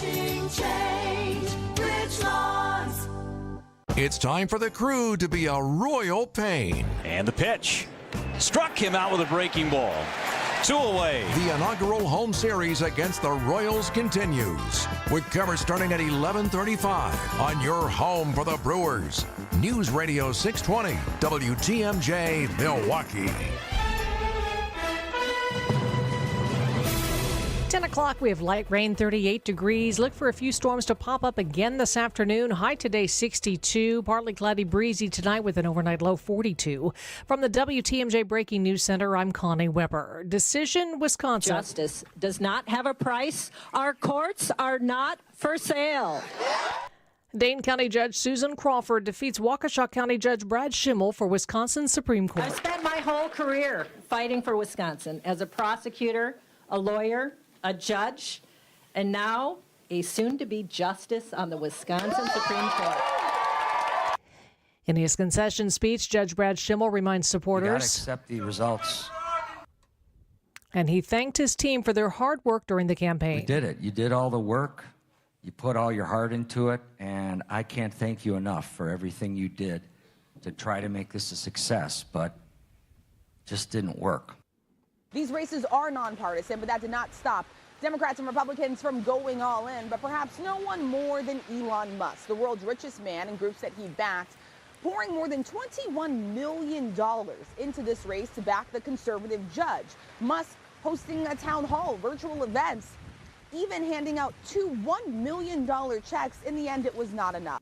Refreshing change. Rich Lawns. It's time for the Crew to be a royal pain. And the pitch. Struck him out with a breaking ball. 2 away. The inaugural home series against the Royals continues, with coverage starting at 11:35 on your home for the Brewers. News Radio 620, WTMJ, Milwaukee. 10 o'clock, we have light rain, 38 degrees. Look for a few storms to pop up again this afternoon. High today, 62. Partly cloudy, breezy tonight with an overnight low, 42. From the WTMJ Breaking News Center, I'm Connie Weber. Decision, Wisconsin. Justice does not have a price. Our courts are not for sale. Dane County Judge Susan Crawford defeats Waukesha County Judge Brad Schimmel for Wisconsin's Supreme Court. I've spent my whole career fighting for Wisconsin as a prosecutor, a lawyer, a judge, and now a soon-to-be justice on the Wisconsin Supreme Court. In his concession speech, Judge Brad Schimmel reminds supporters. You gotta accept the results. And he thanked his team for their hard work during the campaign. You did it. You did all the work. You put all your heart into it, and I can't thank you enough for everything you did to try to make this a success, but just didn't work. These races are nonpartisan, but that did not stop Democrats and Republicans from going all in. But perhaps no one more than Elon Musk, the world's richest man, and groups that he backed, pouring more than $21 million into this race to back the conservative judge. Musk hosting a town hall, virtual events, even handing out 2 $1 million checks. In the end, it was not enough.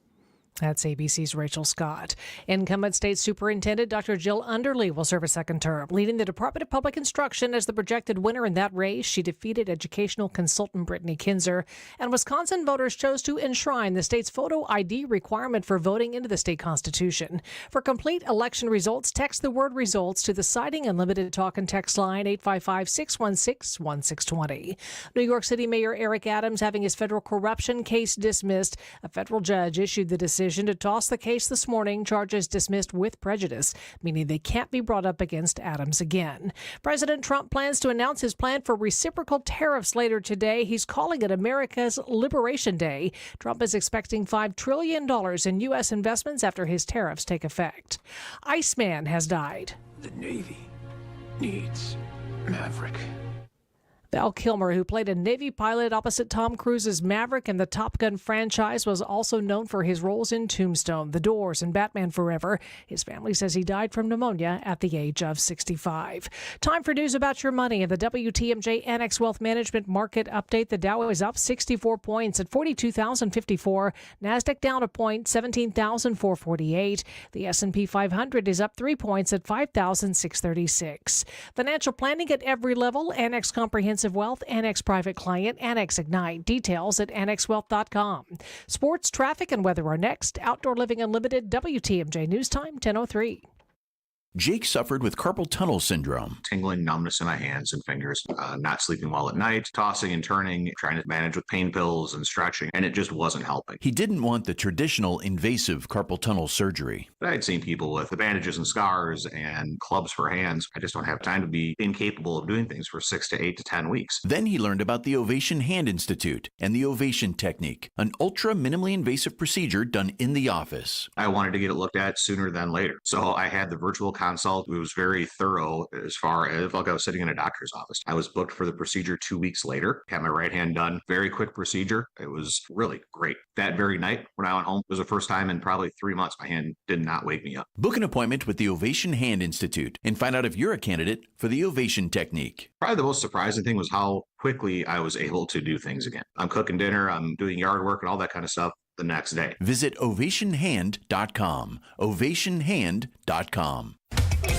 That's ABC's Rachel Scott. Incumbent State Superintendent Dr. Jill Underly will serve a second term, leading the Department of Public Instruction as the projected winner in that race. She defeated educational consultant Brittany Kinzer, and Wisconsin voters chose to enshrine the state's photo ID requirement for voting into the state constitution. For complete election results, text the word results to the Citing Unlimited talk and text line 855-616-1620. New York City Mayor Eric Adams having his federal corruption case dismissed. A federal judge issued the decision to toss the case this morning, charges dismissed with prejudice, meaning they can't be brought up against Adams again. President Trump plans to announce his plan for reciprocal tariffs later today. He's calling it America's Liberation Day. Trump is expecting $5 trillion in U.S. investments after his tariffs take effect. Iceman has died. The Navy needs Maverick. Val Kilmer, who played a Navy pilot opposite Tom Cruise's Maverick in the Top Gun franchise, was also known for his roles in Tombstone, The Doors, and Batman Forever. His family says he died from pneumonia at the age of 65. Time for news about your money and the WTMJ Annex Wealth Management Market Update. The Dow is up 64 points at 42,054. NASDAQ down a point, 17,448. The S&P 500 is up 3 points at 5,636. Financial planning at every level. Annex Comprehensive Wealth, Annex Private Client, Annex Ignite. Details at annexwealth.com. Sports, traffic, and weather are next. Outdoor Living Unlimited, WTMJ News Time, 10:03. Jake suffered with carpal tunnel syndrome. Tingling numbness in my hands and fingers, not sleeping well at night, tossing and turning, trying to manage with pain pills and stretching, and it just wasn't helping. He didn't want the traditional invasive carpal tunnel surgery. But I'd seen people with the bandages and scars and clubs for hands. I just don't have time to be incapable of doing things for 6 to 8 to 10 weeks. Then he learned about the Ovation Hand Institute and the Ovation Technique, an ultra minimally invasive procedure done in the office. I wanted to get it looked at sooner than later. So I had the virtual consult. It was very thorough as far as like I was sitting in a doctor's office. I was booked for the procedure 2 weeks later, had my right hand done. Very quick procedure. It was really great. That very night when I went home, it was the first time in probably 3 months my hand did not wake me up. Book an appointment with the Ovation Hand Institute and find out if you're a candidate for the Ovation Technique. Probably the most surprising thing was how quickly I was able to do things again. I'm cooking dinner, I'm doing yard work and all that kind of stuff the next day. Visit ovationhand.com. ovationhand.com.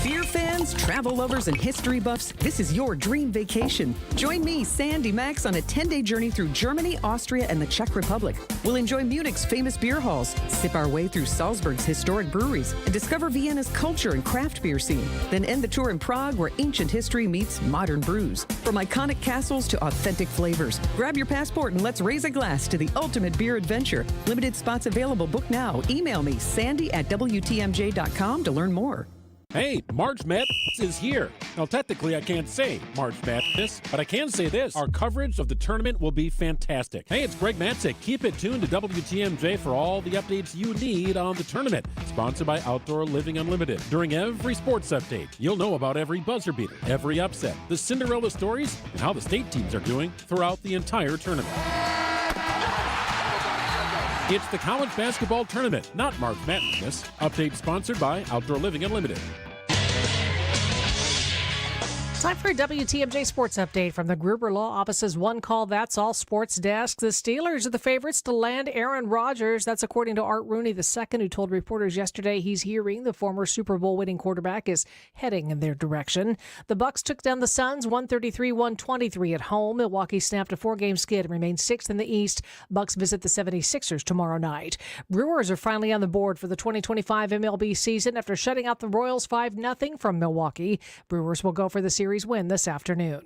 Beer fans, travel lovers, and history buffs, this is your dream vacation. Join me, Sandy Max, on a 10-day journey through Germany, Austria, and the Czech Republic. We'll enjoy Munich's famous beer halls, sip our way through Salzburg's historic breweries, and discover Vienna's culture and craft beer scene. Then end the tour in Prague, where ancient history meets modern brews. From iconic castles to authentic flavors, grab your passport and let's raise a glass to the ultimate beer adventure. Limited spots available. Book now. Email me, sandy@wtmj.com to learn more. Hey, March Madness is here. Now, technically, I can't say March Madness, but I can say this. Our coverage of the tournament will be fantastic. Hey, it's Greg Matzik. Keep it tuned to WTMJ for all the updates you need on the tournament. Sponsored by Outdoor Living Unlimited. During every sports update, you'll know about every buzzer beater, every upset, the Cinderella stories, and how the state teams are doing throughout the entire tournament. It's the college basketball tournament, not March Madness. Update sponsored by Outdoor Living Unlimited. Time for a WTMJ Sports Update from the Gruber Law Office's One Call That's All Sports Desk. The Steelers are the favorites to land Aaron Rodgers. That's according to Art Rooney II, who told reporters yesterday he's hearing the former Super Bowl winning quarterback is heading in their direction. The Bucs took down the Suns 133-123 at home. Milwaukee snapped a 4-game skid and remains 6th in the East. Bucs visit the 76ers tomorrow night. Brewers are finally on the board for the 2025 MLB season after shutting out the Royals 5-0 from Milwaukee. Brewers will go for the series win this afternoon.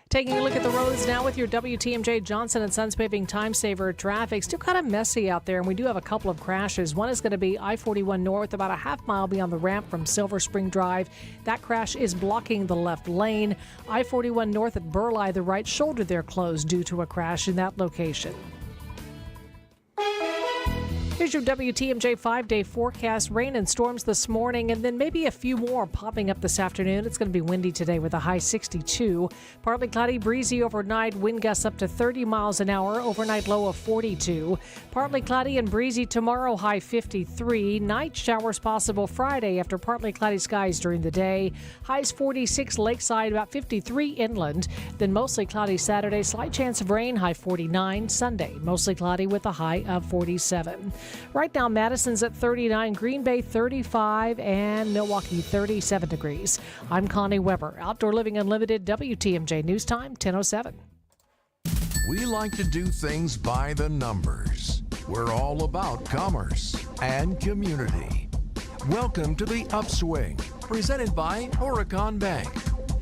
Taking a look at the roads now with your WTMJ Johnson & Sons paving time saver traffic. Still kind of messy out there, and we do have a couple of crashes. One is going to be I-41 North, about a half mile beyond the ramp from Silver Spring Drive. That crash is blocking the left lane. I-41 North at Burleigh, the right shoulder there closed due to a crash in that location. Here's your WTMJ 5-day forecast. Rain and storms this morning, and then maybe a few more popping up this afternoon. It's going to be windy today with a high 62. Partly cloudy, breezy overnight. Wind gusts up to 30 miles an hour. Overnight low of 42. Partly cloudy and breezy tomorrow, high 53. Night showers possible Friday after partly cloudy skies during the day. Highs 46 lakeside, about 53 inland. Then mostly cloudy Saturday. Slight chance of rain, high 49. Sunday, mostly cloudy with a high of 47. Right now, Madison's at 39, Green Bay 35, and Milwaukee 37 degrees. I'm Connie Weber, Outdoor Living Unlimited, WTMJ News Time, 10:07. We like to do things by the numbers. We're all about commerce and community. Welcome to the Upswing, presented by Oricon Bank,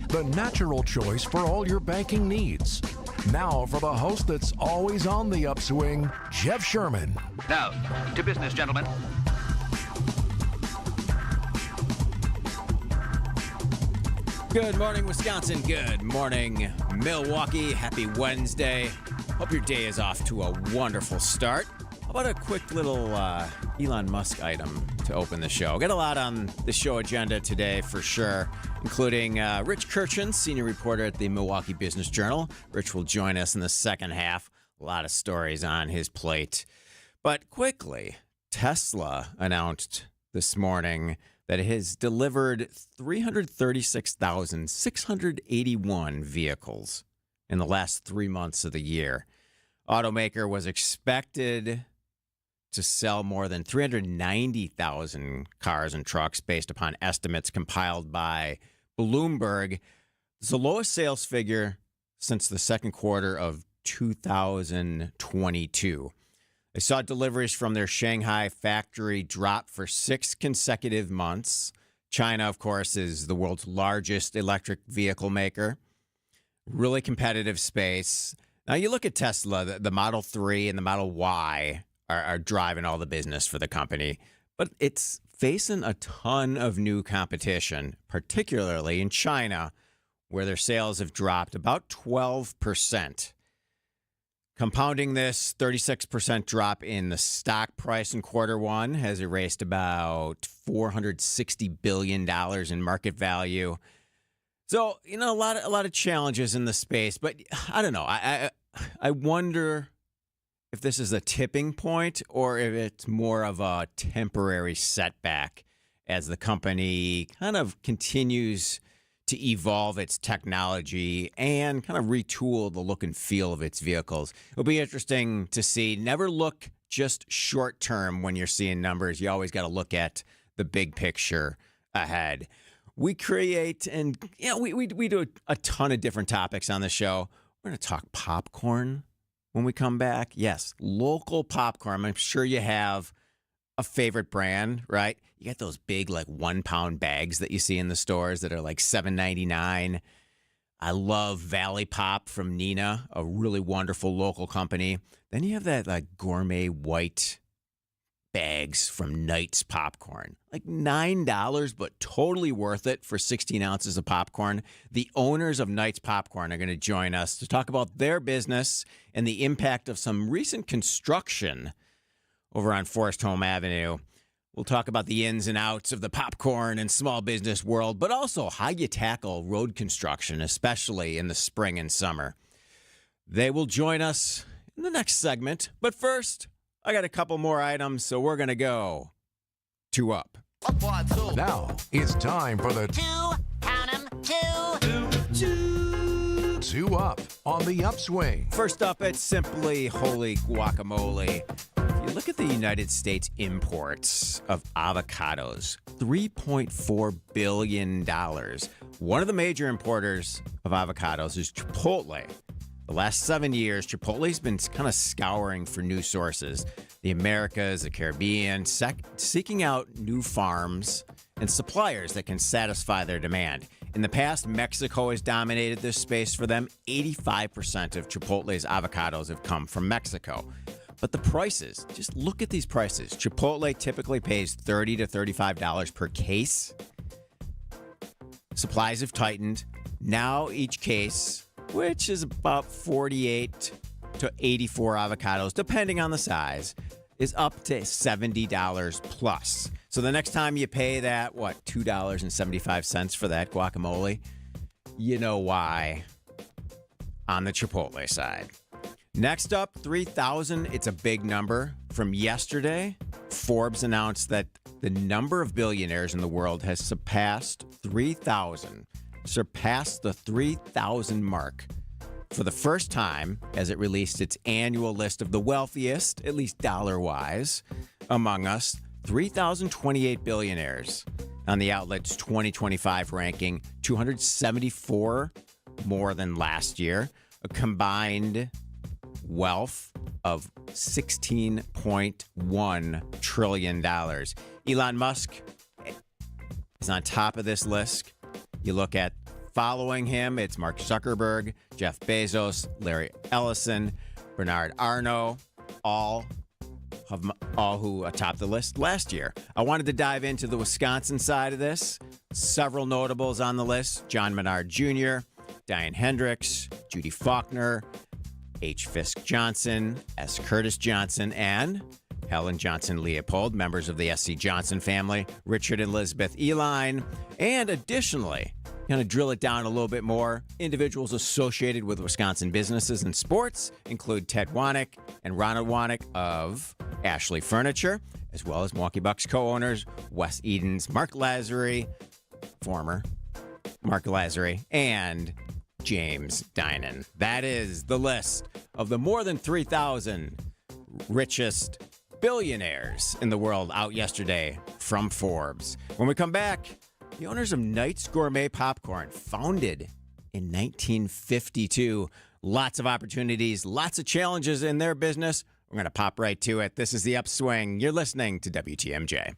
the natural choice for all your banking needs. Now for the host that's always on the upswing, Jeff Sherman. Now, to business, gentlemen. Good morning, Wisconsin. Good morning, Milwaukee. Happy Wednesday. Hope your day is off to a wonderful start. How about a quick little Elon Musk item to open the show? Got a lot on the show agenda today for sure, including Rich Kirchen, senior reporter at the Milwaukee Business Journal. Rich will join us in the second half. A lot of stories on his plate. But quickly, Tesla announced this morning that it has delivered 336,681 vehicles in the last 3 months of the year. Automaker was expected to sell more than 390,000 cars and trucks based upon estimates compiled by Bloomberg. It's the lowest sales figure since the second quarter of 2022. They saw deliveries from their Shanghai factory drop for 6 consecutive months. China, of course, is the world's largest electric vehicle maker. Really competitive space. Now, you look at Tesla, the Model 3 and the Model Y are driving all the business for the company, but it's facing a ton of new competition, particularly in China, where their sales have dropped about 12%. Compounding this 36% drop in the stock price in quarter one has erased about $460 billion in market value. So, a lot of challenges in the space, but I don't know. I wonder if this is a tipping point or if it's more of a temporary setback as the company kind of continues to evolve its technology and kind of retool the look and feel of its vehicles. It'll be interesting to see. Never look just short term when you're seeing numbers. You always got to look at the big picture ahead. We create and we do a ton of different topics on the show. We're going to talk popcorn when we come back. Yes, local popcorn. I'm sure you have a favorite brand, right? You got those big 1 pound bags that you see in the stores that are like $7.99. I love Valley Pop from Nina, a really wonderful local company. Then you have that gourmet white bags from Knight's Popcorn. Like $9, but totally worth it for 16 ounces of popcorn. The owners of Knight's Popcorn are going to join us to talk about their business and the impact of some recent construction over on Forest Home Avenue. We'll talk about the ins and outs of the popcorn and small business world, but also how you tackle road construction, especially in the spring and summer. They will join us in the next segment. But first, I got a couple more items, so we're going to go to Up. Now it's time for the Two Up on the Upswing. First up, it's simply holy guacamole. If you look at the United States imports of avocados, $3.4 billion. One of the major importers of avocados is Chipotle. The last 7 years, Chipotle's been kind of scouring for new sources. The Americas, the Caribbean, seeking out new farms and suppliers that can satisfy their demand. In the past, Mexico has dominated this space for them. 85% of Chipotle's avocados have come from Mexico. But the prices, just look at these prices. Chipotle typically pays $30 to $35 per case. Supplies have tightened. Now each case, which is about 48 to 84 avocados, depending on the size, is up to $70 plus. So the next time you pay that, $2.75 for that guacamole, you know why on the Chipotle side. Next up, 3,000. It's a big number. From yesterday, Forbes announced that the number of billionaires in the world has surpassed 3,000. Surpassed the 3,000 mark for the first time as it released its annual list of the wealthiest, at least dollar-wise, among us. 3,028 billionaires on the outlet's 2025 ranking, 274 more than last year, a combined wealth of $16.1 trillion. Elon Musk is on top of this list. You look at following him, it's Mark Zuckerberg, Jeff Bezos, Larry Ellison, Bernard Arnault, all who topped the list last year. I wanted to dive into the Wisconsin side of this. Several notables on the list: John Menard Jr., Diane Hendricks, Judy Faulkner, H. Fisk Johnson, S. Curtis Johnson, and Helen Johnson Leopold, members of the S.C. Johnson family, Richard and Elizabeth Eline, and additionally, kind of drill it down a little bit more, individuals associated with Wisconsin businesses and sports include Ted Wanek and Ronald Wanek of Ashley Furniture, as well as Milwaukee Bucks co-owners Wes Edens, Mark Lazary, former Mark Lazary, and James Dinan. That is the list of the more than 3,000 richest billionaires in the world out yesterday from Forbes. When we come back, the owners of Knight's Gourmet Popcorn, founded in 1952. Lots of opportunities, lots of challenges in their business. We're going to pop right to it. This is The Upswing. You're listening to WTMJ.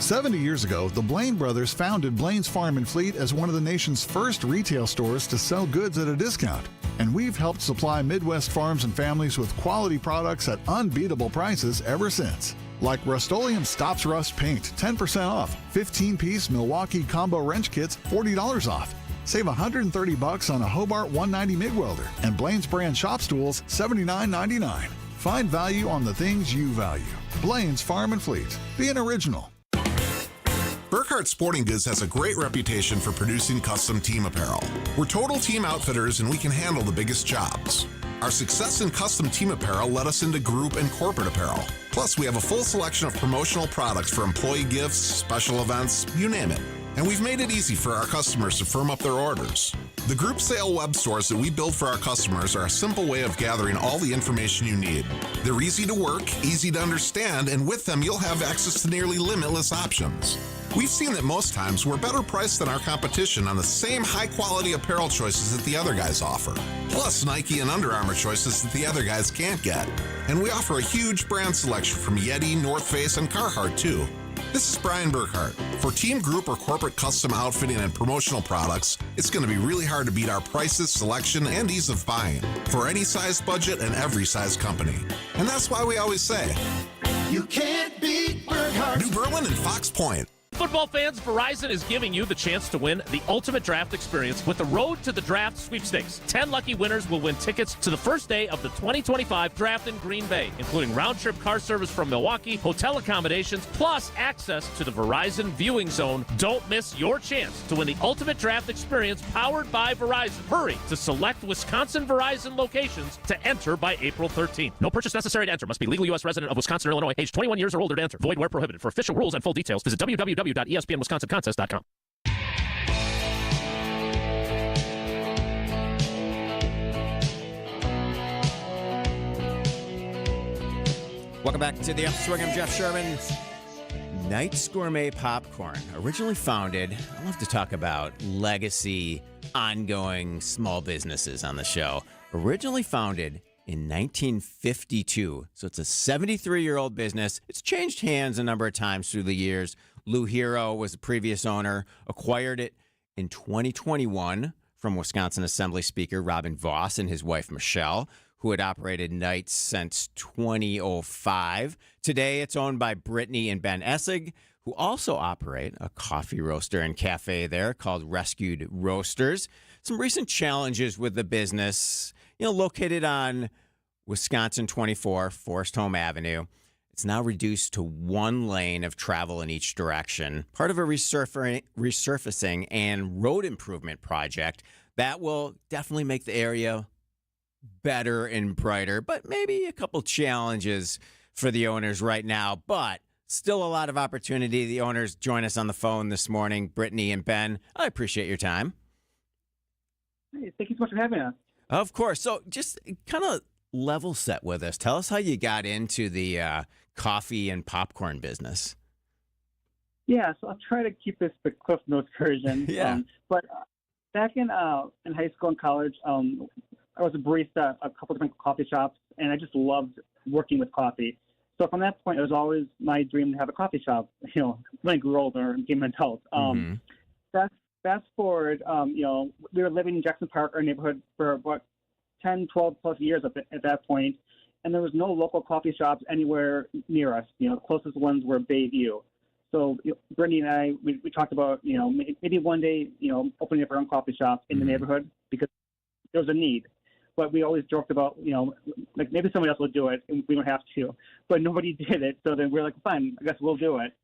70 years ago, the Blaine brothers founded Blaine's Farm and Fleet as one of the nation's first retail stores to sell goods at a discount. And we've helped supply Midwest farms and families with quality products at unbeatable prices ever since. Like Rust-Oleum Stops Rust Paint, 10% off. 15-piece Milwaukee Combo Wrench Kits, $40 off. Save $130 on a Hobart 190 MIG welder. And Blaine's brand shop stools, $79.99. Find value on the things you value. Blaine's Farm and Fleet. Be an original. Burkhart Sporting Goods has a great reputation for producing custom team apparel. We're total team outfitters and we can handle the biggest jobs. Our success in custom team apparel led us into group and corporate apparel. Plus, we have a full selection of promotional products for employee gifts, special events, you name it. And we've made it easy for our customers to firm up their orders. The group sale web stores that we build for our customers are a simple way of gathering all the information you need. They're easy to work, easy to understand, and with them you'll have access to nearly limitless options. We've seen that most times we're better priced than our competition on the same high-quality apparel choices that the other guys offer. Plus Nike and Under Armour choices that the other guys can't get. And we offer a huge brand selection from Yeti, North Face, and Carhartt too. This is Brian Burkhart. For team, group, or corporate custom outfitting and promotional products, it's going to be really hard to beat our prices, selection, and ease of buying for any size budget and every size company. And that's why we always say, You can't beat Burkhart. New Berlin and Fox Point. Football fans, Verizon is giving you the chance to win the ultimate draft experience with the Road to the Draft sweepstakes. 10 lucky winners will win tickets to the first day of the 2025 draft in Green Bay, including round-trip car service from Milwaukee, hotel accommodations, plus access to the Verizon viewing zone. Don't miss your chance to win the ultimate draft experience powered by Verizon. Hurry to select Wisconsin Verizon locations to enter by April 13th. No purchase necessary to enter. Must be legal U.S. resident of Wisconsin or Illinois, age 21 years or older to enter. Void where prohibited. For official rules and full details, visit www.espnwisconsincontest.com. Welcome back to the Upswing. I'm Jeff Sherman. Knight's Gourmet Popcorn, originally founded, I love to talk about legacy, ongoing small businesses on the show. Originally founded in 1952. So it's a 73-year-old business. It's changed hands a number of times through the years. Lou Hero was the previous owner, acquired it in 2021 from Wisconsin Assembly Speaker Robin Voss and his wife Michelle, who had operated Knight's since 2005. Today, it's owned by Brittany and Ben Essig, who also operate a coffee roaster and cafe there called Rescued Roasters. Some recent challenges with the business, located on Wisconsin 24, Forest Home Avenue. It's now reduced to one lane of travel in each direction, part of a resurfacing and road improvement project that will definitely make the area better and brighter, but maybe a couple challenges for the owners right now, but still a lot of opportunity. The owners join us on the phone this morning, Brittany and Ben. I appreciate your time. Hey, thank you so much for having us. Of course. So just kind of level set with us. Tell us how you got into the coffee and popcorn business. Yeah, so I'll try to keep this the Cliff Notes version. Yeah. But back in high school and college, I was a barista at a couple different coffee shops, and I just loved working with coffee. So from that point, it was always my dream to have a coffee shop, when I grew older and became an adult. Fast forward, we were living in Jackson Park, our neighborhood, for about 10, 12 plus years at that point, and there was no local coffee shops anywhere near us. The closest ones were Bayview. So Brittany and I, we talked about, maybe one day, opening up our own coffee shop in the neighborhood because there was a need. But we always joked about, like maybe somebody else will do it and we don't have to. But nobody did it. So then we're like, fine, I guess we'll do it.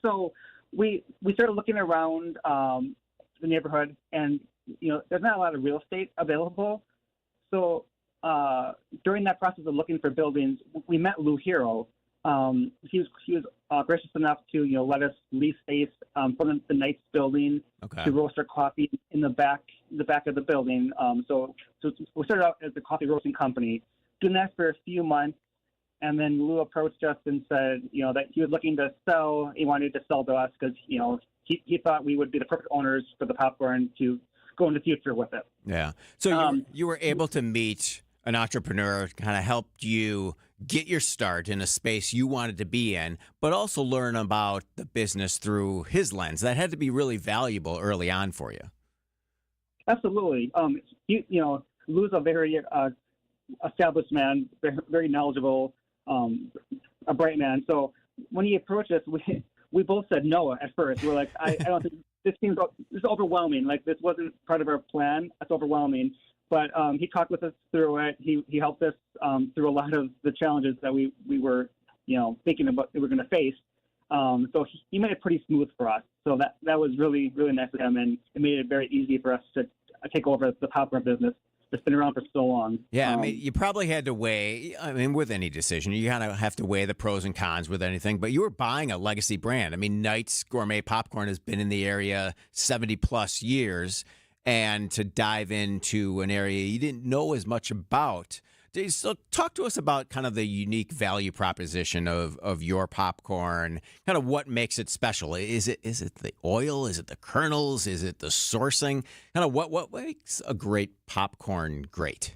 So we started looking around the neighborhood, and there's not a lot of real estate available. So during that process of looking for buildings, we met Lou Hero. He was gracious enough to let us lease space from the Knights building to roast our coffee in the back of the building. So we started out as a coffee roasting company, doing that for a few months. And then Lou approached us and said, that he was looking to sell. He wanted to sell to us because, he thought we would be the perfect owners for the popcorn to go in the future with it. Yeah. So you were able to meet an entrepreneur, kind of helped you get your start in a space you wanted to be in, but also learn about the business through his lens. That had to be really valuable early on for you. Absolutely. Lou's a very established man, very knowledgeable, a bright man. So when he approached us, we both said no at first. We're like, I don't think this seems overwhelming. Like, this wasn't part of our plan. That's overwhelming. But he talked with us through it. He helped us through a lot of the challenges that we were, thinking about that we were going to face. So he made it pretty smooth for us. So that was really, really nice of him, and it made it very easy for us to take over the popcorn business that's been around for so long. Yeah, you probably had to weigh, with any decision, you kind of have to weigh the pros and cons with anything, but you were buying a legacy brand. Knight's Gourmet Popcorn has been in the area 70 plus years, and to dive into an area you didn't know as much about. So talk to us about kind of the unique value proposition of your popcorn, kind of what makes it special. Is it the oil? Is it the kernels? Is it the sourcing? Kind of what makes a great popcorn great?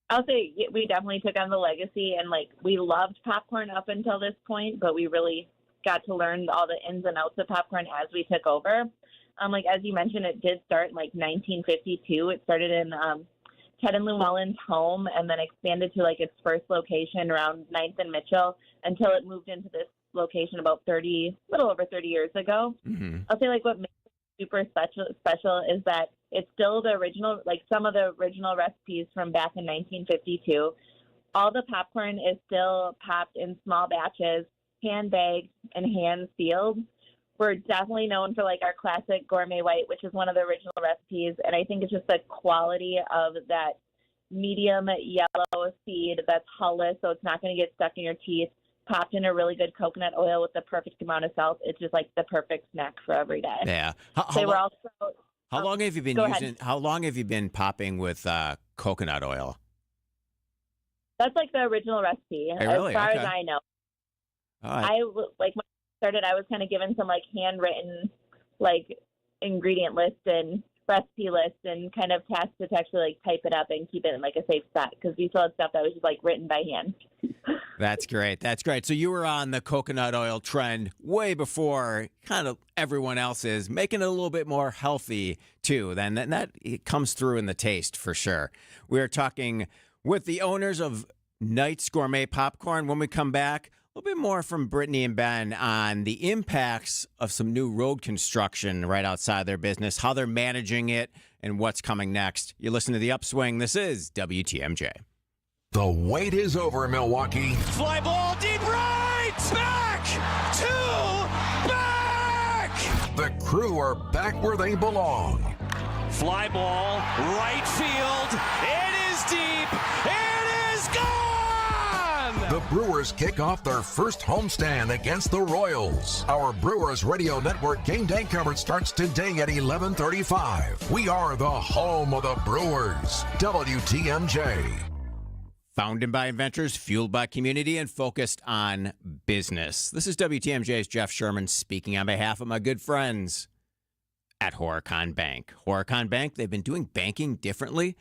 I'll say we definitely took on the legacy, and we loved popcorn up until this point, but we really got to learn all the ins and outs of popcorn as we took over. As you mentioned, it did start in 1952. It started in Ted and Llewellyn's home and then expanded to like its first location around 9th and Mitchell until it moved into this location about little over 30 years ago. Mm-hmm. I'll say like what makes it super special is that it's still the original, like some of the original recipes from back in 1952. All the popcorn is still popped in small batches, hand bagged and hand sealed. We're definitely known for like our classic gourmet white, which is one of the original recipes. And I think it's just the quality of that medium yellow seed that's hulless, so it's not going to get stuck in your teeth, popped in a really good coconut oil with the perfect amount of salt. It's just like the perfect snack for every day. Yeah. How long have you been How long have you been popping with coconut oil? That's like the original recipe, Hey, really? as far Okay. as I know. All right. When I started, I was kind of given some like handwritten like ingredient list and recipe list and kind of tasked to actually like type it up and keep it in like a safe spot because we still had stuff that was just like written by hand. That's great. That's great. So you were on the coconut oil trend way before kind of everyone else is, making it a little bit more healthy too. Then that it comes through in the taste for sure. We're talking with the owners of Knight's Gourmet Popcorn. When we come back, a little bit more from Brittany and Ben on the impacts of some new road construction right outside their business, how they're managing it, and what's coming next. You're listening to The Upswing. This is WTMJ. The wait is over, Milwaukee. Fly ball deep right. Back to back. The Crew are back where they belong. Fly ball right field. It is deep. It is gone. The Brewers kick off their first homestand against the Royals. Our Brewers Radio Network game day coverage starts today at 11:35. We are the home of the Brewers. WTMJ. Founded by inventors, fueled by community, and focused on business. This is WTMJ's Jeff Sherman speaking on behalf of my good friends at Horicon Bank. Horicon Bank, they've been doing banking differently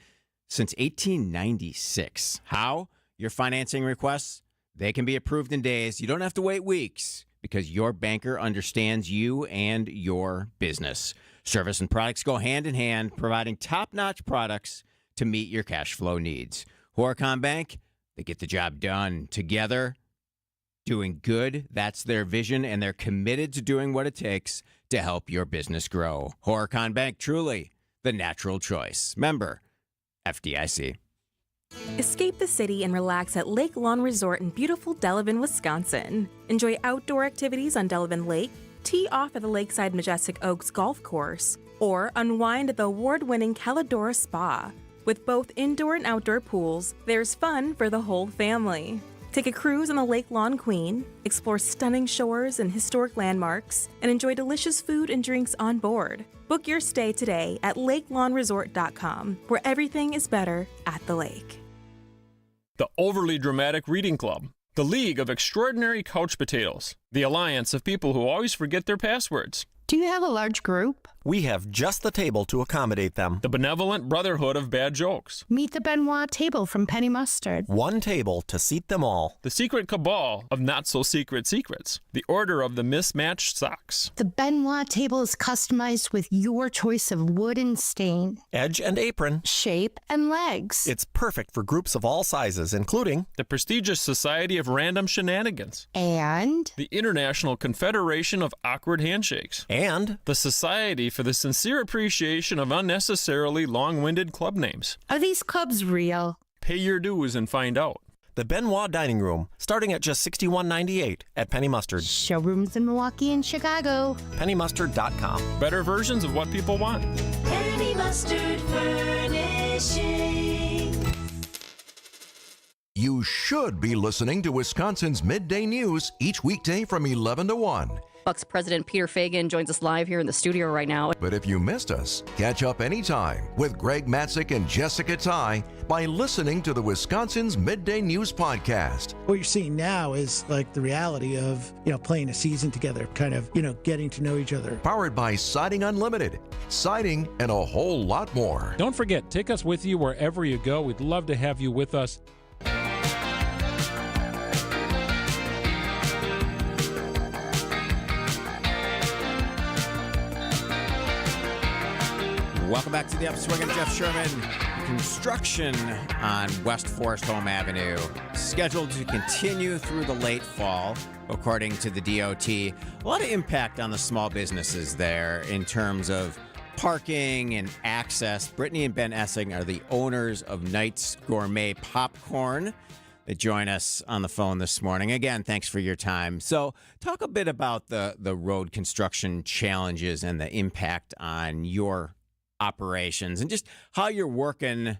since 1896. How? Your financing requests, they can be approved in days. You don't have to wait weeks because your banker understands you and your business. Service and products go hand in hand, providing top-notch products to meet your cash flow needs. Horicon Bank, they get the job done together, doing good. That's their vision, and they're committed to doing what it takes to help your business grow. Horicon Bank, truly the natural choice. Member FDIC. Escape the city and relax at Lake Lawn Resort in beautiful Delavan, Wisconsin. Enjoy outdoor activities on Delavan Lake, tee off at the Lakeside Majestic Oaks Golf Course, or unwind at the award-winning Caladora Spa. With both indoor and outdoor pools, there's fun for the whole family. Take a cruise on the Lake Lawn Queen, explore stunning shores and historic landmarks, and enjoy delicious food and drinks on board. Book your stay today at lakelawnresort.com, where everything is better at the lake. The Overly Dramatic Reading Club, the League of Extraordinary Couch Potatoes, the alliance of people who always forget their passwords. Do you have a large group? We have just the table to accommodate them. The Benevolent Brotherhood of Bad Jokes. Meet the Benoit table from Penny Mustard. One table to seat them all. The Secret Cabal of Not-So-Secret Secrets. The Order of the Mismatched Socks. The Benoit table is customized with your choice of wood and stain, Edge and apron. shape, and legs. It's perfect for groups of all sizes, including The prestigious Society of Random Shenanigans. And The International Confederation of Awkward Handshakes. And the Society for the Sincere Appreciation of Unnecessarily Long-Winded Club Names. Are these clubs real? Pay your dues and find out. the Benoit Dining Room, starting at just $61.98 at Penny Mustard. Showrooms in Milwaukee and Chicago. PennyMustard.com. Better versions of what people want. Penny Mustard Furnishing. You should be listening to Wisconsin's Midday News each weekday from 11 to 1. Bucks President Peter Feigin joins us live here in the studio right now. But if you missed us, catch up anytime with Greg Matzik and Jessica Ty by listening to the Wisconsin's Midday News podcast. What you're seeing now is like the reality of, playing a season together, kind of, getting to know each other. Powered by Siding Unlimited, siding, and a whole lot more. Don't forget, take us with you wherever you go. We'd love to have you with us. Welcome back to the Upswing. I'm Jeff Sherman. Construction on West Forest Home Avenue scheduled to continue through the late fall, according to the DOT. A lot of impact on the small businesses there in terms of parking and access. Brittany and Ben Essing are the owners of Knight's Gourmet Popcorn that join us on the phone this morning. Again, thanks for your time. So talk a bit about the road construction challenges and the impact on your operations and just how you're working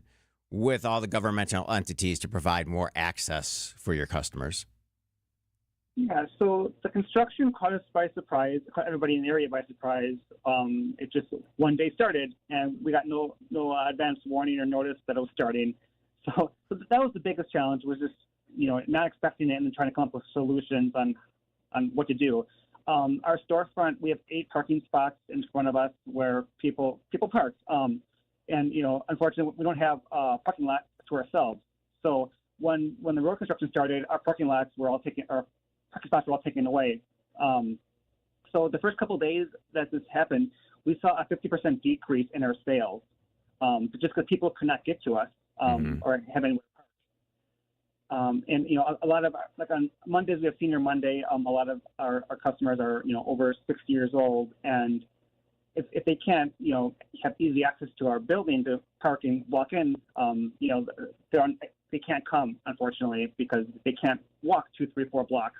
with all the governmental entities to provide more access for your customers. Yeah, so the construction caught us by surprise, caught everybody in the area by surprise. It just one day started, and we got no advance warning or notice that it was starting. So that was the biggest challenge, was just not expecting it and then trying to come up with solutions on what to do. Our storefront, we have 8 parking spots in front of us where people park. And unfortunately, we don't have a parking lot to ourselves. So when the road construction started, our parking spots were all taken away. So the first couple of days that this happened, we saw a 50% decrease in our sales, just because people could not get to us or have anywhere to park. And a lot of, like on Mondays, we have Senior Monday. A lot of our customers are over 60 years old, and if they can't have easy access to our building to park and walk in, they can't come, unfortunately, because they can't walk 2, 3, 4 blocks.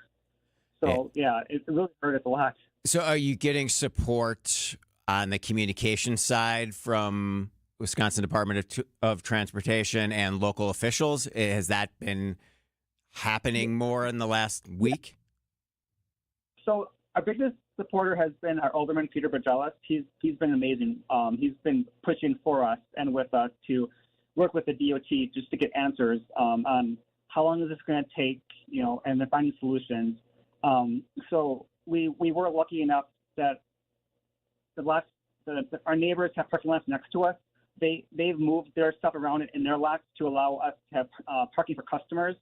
So yeah, it really hurt us a lot. So are you getting support on the communication side from Wisconsin Department of Transportation and local officials? Has that been happening more in the last week? So our biggest supporter has been our Alderman, Peter Bajelis. He's been amazing. He's been pushing for us and with us to work with the DOT just to get answers on how long is this going to take, and then finding solutions. So we were lucky enough that our neighbors have parking lots next to us. They've moved their stuff around in their lots to allow us to have parking for customers.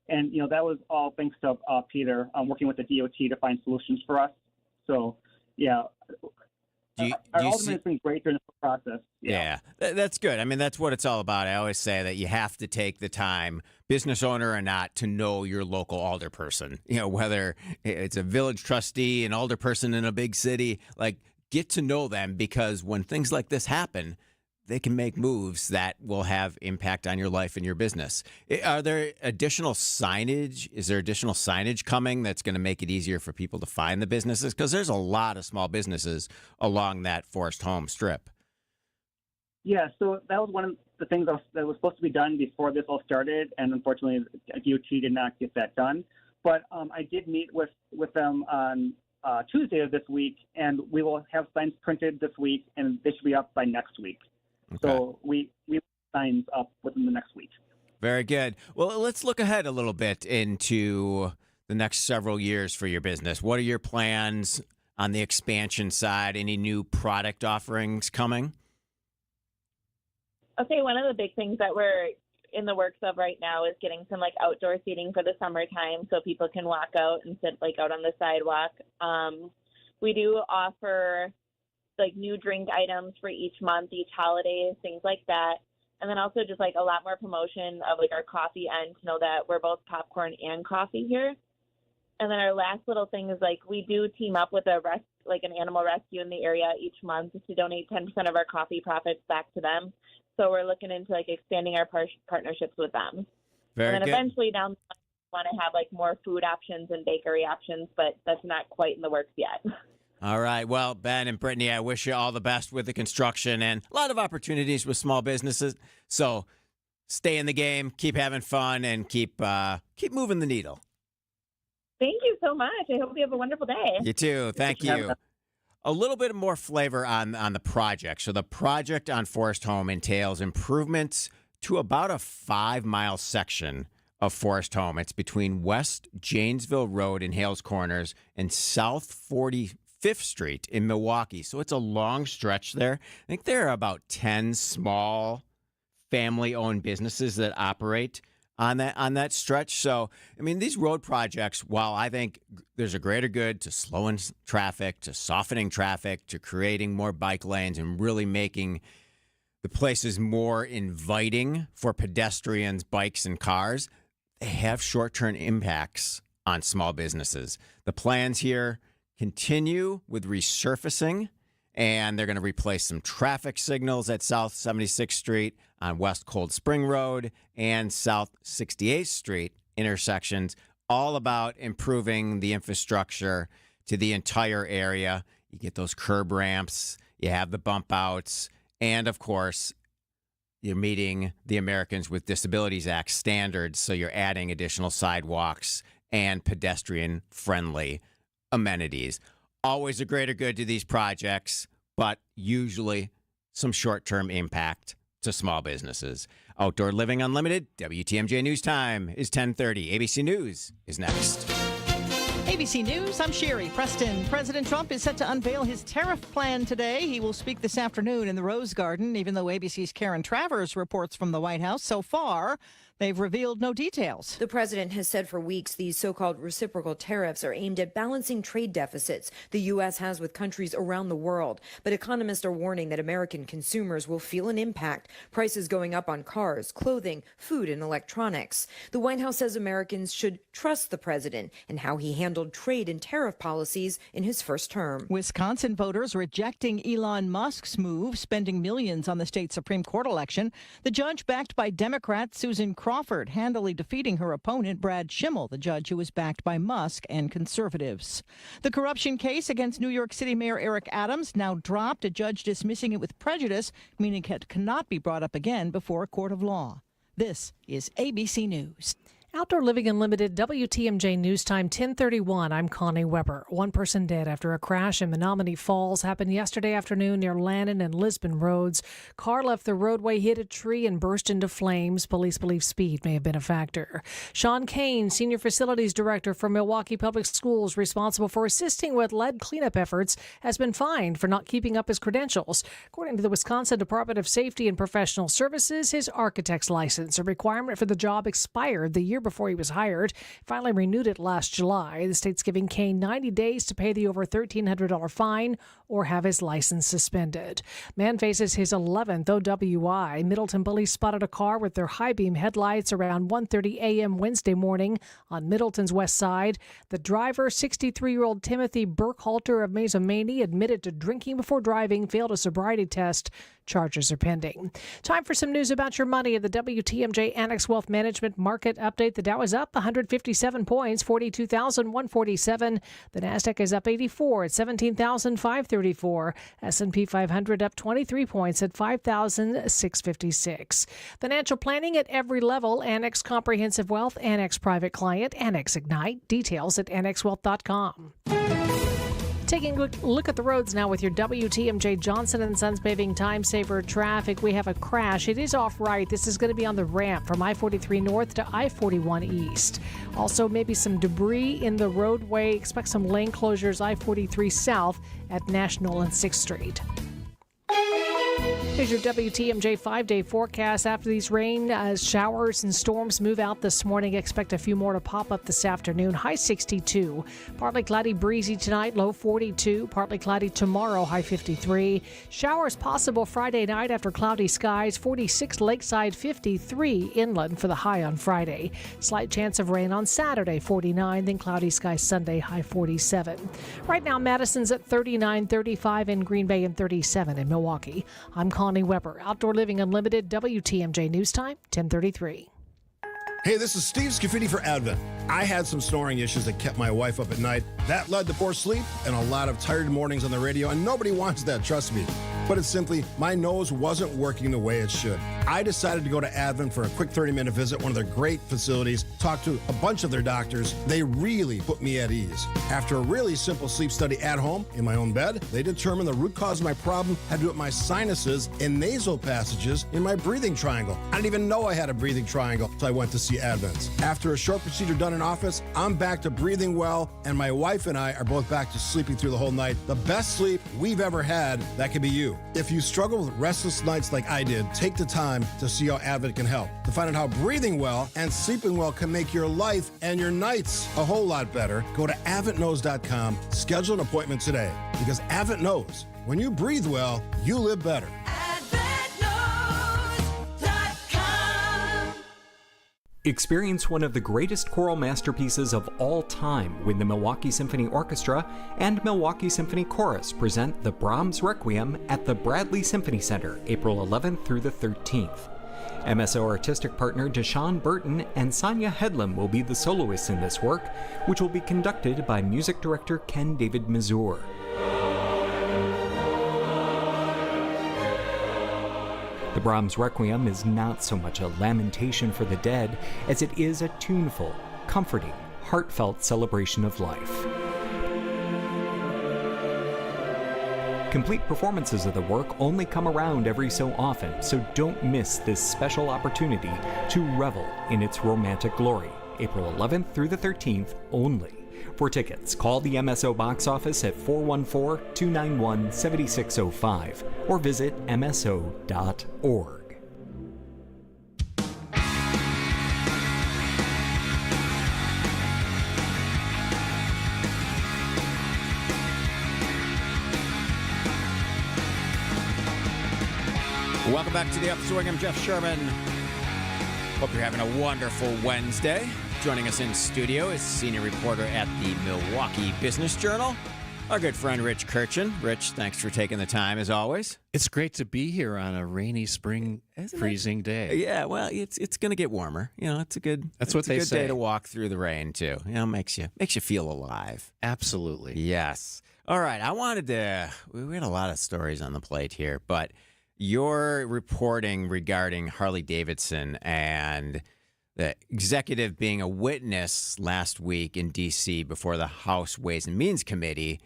And, that was all thanks to Peter working with the DOT to find solutions for us. So, yeah, our Alderman has been great during the process. Yeah, that's good. I mean, that's what it's all about. I always say that you have to take the time, business owner or not, to know your local alderperson. Whether it's a village trustee, an alderperson in a big city, get to know them, because when things like this happen, they can make moves that will have impact on your life and your business. Are there additional signage? Is there additional signage coming that's going to make it easier for people to find the businesses? Because there's a lot of small businesses along that Forest Home strip. Yeah, so that was one of the things that was supposed to be done before this all started, and unfortunately, DOT did not get that done. But I did meet with them on Tuesday of this week, and we will have signs printed this week, and they should be up by next week. Okay. So we signs up within the next week. Very good. Well, let's look ahead a little bit into the next several years for your business. What are your plans on the expansion side? Any new product offerings coming? I'll say one of the big things that we're in the works of right now is getting some outdoor seating for the summertime so people can walk out and sit out on the sidewalk. We do offer new drink items for each month, each holiday, things like that. And then also just a lot more promotion of our coffee end to know that we're both popcorn and coffee here. And then our last little thing is we do team up with an animal rescue in the area each month to donate 10% of our coffee profits back to them. So we're looking into expanding our partnerships with them. Very and then good. Eventually down the line, we want to have more food options and bakery options, but that's not quite in the works yet. All right. Well, Ben and Brittany, I wish you all the best with the construction and a lot of opportunities with small businesses. So stay in the game, keep having fun, and keep moving the needle. Thank you so much. I hope you have a wonderful day. You too. Thank you. A little bit more flavor on the project. So the project on Forest Home entails improvements to about a 5-mile section of Forest Home. It's between West Janesville Road in Hales Corners and South 45th Street in Milwaukee. So it's a long stretch there. I think there are about 10 small family-owned businesses that operate on that stretch. So, I mean, these road projects, while I think there's a greater good to slowing traffic, to softening traffic, to creating more bike lanes and really making the place is more inviting for pedestrians, bikes, and cars, they have short-term impacts on small businesses. The plans here continue with resurfacing, and they're going to replace some traffic signals at South 76th Street, on West Cold Spring Road, and South 68th Street intersections, all about improving the infrastructure to the entire area. You get those curb ramps, you have the bump outs, and of course, you're meeting the Americans with Disabilities Act standards, so you're adding additional sidewalks and pedestrian-friendly amenities. Always a greater good to these projects, but usually some short-term impact to small businesses. Outdoor Living Unlimited, WTMJ News Time is 10:30. ABC News is next. ABC News, I'm Sherry Preston. President Trump is set to unveil his tariff plan today. He will speak this afternoon in the Rose Garden, even though ABC's Karen Travers reports from the White House. So far, they've revealed no details. The president has said for weeks these so-called reciprocal tariffs are aimed at balancing trade deficits the U.S. has with countries around the world. But economists are warning that American consumers will feel an impact, prices going up on cars, clothing, food, and electronics. The White House says Americans should trust the president and how he handled trade and tariff policies in his first term. Wisconsin voters rejecting Elon Musk's move, spending millions on the state Supreme Court election. The judge, backed by Democrat Susan Crawford, handily defeating her opponent, Brad Schimmel, the judge who was backed by Musk and conservatives. The corruption case against New York City Mayor Eric Adams now dropped, a judge dismissing it with prejudice, meaning it cannot be brought up again before a court of law. This is ABC News. Outdoor Living Unlimited, WTMJ News Time, 10:31. I'm Connie Weber. One person dead after a crash in Menominee Falls happened yesterday afternoon near Lannon and Lisbon roads. Car left the roadway, hit a tree, and burst into flames. Police believe speed may have been a factor. Sean Kane, Senior Facilities Director for Milwaukee Public Schools, responsible for assisting with lead cleanup efforts, has been fined for not keeping up his credentials. According to the Wisconsin Department of Safety and Professional Services, his architect's license, a requirement for the job, expired the year before he was hired. Finally renewed it last July. The state's giving Kane 90 days to pay the over $1,300 fine or have his license suspended. Man faces his 11th OWI. Middleton police spotted a car with their high beam headlights around 1:30 a.m. Wednesday morning on Middleton's west side. The driver, 63-year-old Timothy Burkhalter of Mazomanie, admitted to drinking before driving, failed a sobriety test. Charges are pending. Time for some news about your money at the WTMJ Annex Wealth Management Market Update. The Dow is up 157 points, 42,147. The Nasdaq is up 84 at 17,534. S&P 500 up 23 points at 5,656. Financial planning at every level. Annex Comprehensive Wealth, Annex Private Client, Annex Ignite. Details at annexwealth.com. Taking a look at the roads now with your WTMJ Johnson & Sons Paving Time Saver traffic. We have a crash. It is off right. This is going to be on the ramp from I-43 North to I-41 East. Also, maybe some debris in the roadway. Expect some lane closures I-43 South at National and 6th Street. Here's your WTMJ 5-day forecast. After these rain showers and storms move out this morning, expect a few more to pop up this afternoon. High 62. Partly cloudy, breezy tonight, low 42. Partly cloudy tomorrow, high 53. Showers possible Friday night after cloudy skies. 46 lakeside, 53 inland for the high on Friday. Slight chance of rain on Saturday, 49. Then cloudy skies Sunday, high 47. Right now, Madison's at 39, 35 in Green Bay, and 37 in Milwaukee. I'm Connie Weber, Outdoor Living Unlimited, WTMJ News Time, 10:33. Hey, this is Steve Scafidi for Advent. I had some snoring issues that kept my wife up at night. That led to poor sleep and a lot of tired mornings on the radio, and nobody wants that, trust me. But it's simply, my nose wasn't working the way it should. I decided to go to Advent for a quick 30-minute visit, one of their great facilities, talk to a bunch of their doctors. They really put me at ease. After a really simple sleep study at home, in my own bed, they determined the root cause of my problem had to do with my sinuses and nasal passages in my breathing triangle. I didn't even know I had a breathing triangle until I went to see Advent. After a short procedure done in office, I'm back to breathing well, and my wife and I are both back to sleeping through the whole night. The best sleep we've ever had, that could be you. If you struggle with restless nights like I did, take the time to see how Advent can help. To find out how breathing well and sleeping well can make your life and your nights a whole lot better, go to AdventKnows.com, schedule an appointment today. Because Advent knows, when you breathe well, you live better. Advent knows. Experience one of the greatest choral masterpieces of all time when the Milwaukee Symphony Orchestra and Milwaukee Symphony Chorus present the Brahms Requiem at the Bradley Symphony Center, April 11th through the 13th. MSO artistic partner Deshaun Burton and Sonia Headlam will be the soloists in this work, which will be conducted by music director Ken David Mazur. The Brahms Requiem is not so much a lamentation for the dead as it is a tuneful, comforting, heartfelt celebration of life. Complete performances of the work only come around every so often, so don't miss this special opportunity to revel in its romantic glory. April 11th through the 13th only. For tickets, call the MSO box office at 414-291-7605 or visit mso.org. Welcome back to the Upswing. I'm Jeff Sherman. Hope you're having a wonderful Wednesday. Joining us in studio is senior reporter at the Milwaukee Business Journal, our good friend Rich Kirchen. Rich, thanks for taking the time as always. It's great to be here on a rainy spring freezing day. Yeah, well, it's going to get warmer. You know, it's a good day to walk through the rain too. You know, makes you feel alive. Absolutely. Yes. All right. We had a lot of stories on the plate here, but your reporting regarding Harley-Davidson and the executive being a witness last week in D.C. before the House Ways and Means Committee,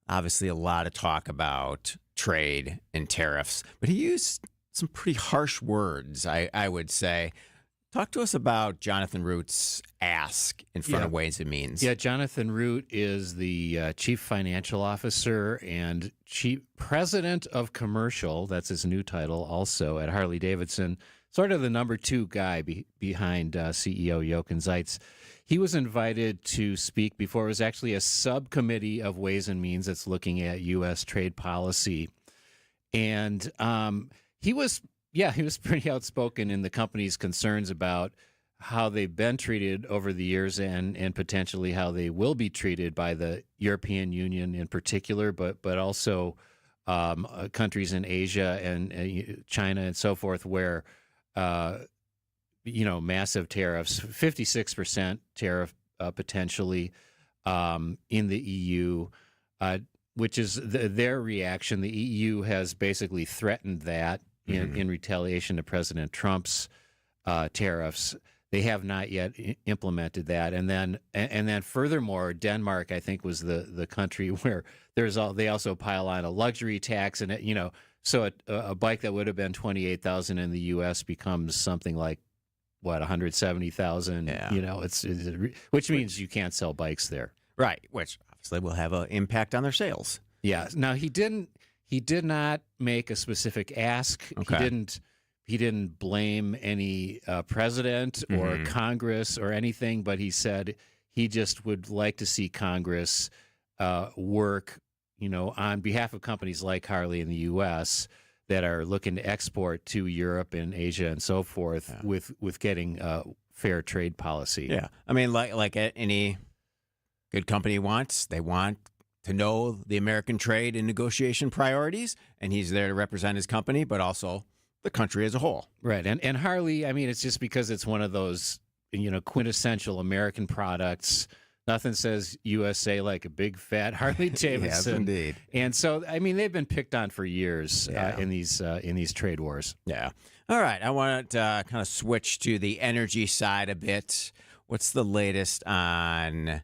obviously a lot of talk about trade and tariffs, but he used some pretty harsh words, I would say. Talk to us about Jonathan Root's ask in front of Ways and Means. Yeah, Jonathan Root is the chief financial officer and chief president of commercial. That's his new title also at Harley-Davidson. Sort of the number two guy behind CEO Jochen Zeitz. He was invited to speak before. It was actually a subcommittee of Ways and Means that's looking at U.S. trade policy. And he was pretty outspoken in the company's concerns about how they've been treated over the years and potentially how they will be treated by the European Union in particular, but also countries in Asia and China and so forth where massive tariffs, 56% tariff potentially in the EU, which is their reaction. The EU has basically threatened that in retaliation to President Trump's tariffs. They have not yet implemented that. And then furthermore, Denmark, I think, was the country where they also pile on a luxury tax, and so a bike that would have been $28,000 in the U.S. becomes something like $170,000. Yeah. Which means you can't sell bikes there, right? Which obviously will have an impact on their sales. Yeah. Now he did not make a specific ask. Okay. He didn't blame any president or Congress or anything, but he said he just would like to see Congress work, on behalf of companies like Harley in the U.S. that are looking to export to Europe and Asia and so forth with getting fair trade policy. Yeah, I mean, like any good company wants, they want to know the American trade and negotiation priorities, and he's there to represent his company, but also the country as a whole. Right. And Harley, I mean, it's just because it's one of those, quintessential American products. Nothing says USA like a big fat Harley Davidson. Yes, indeed. And so, I mean, they've been picked on for years in these trade wars. Yeah. All right. I want to kind of switch to the energy side a bit. What's the latest on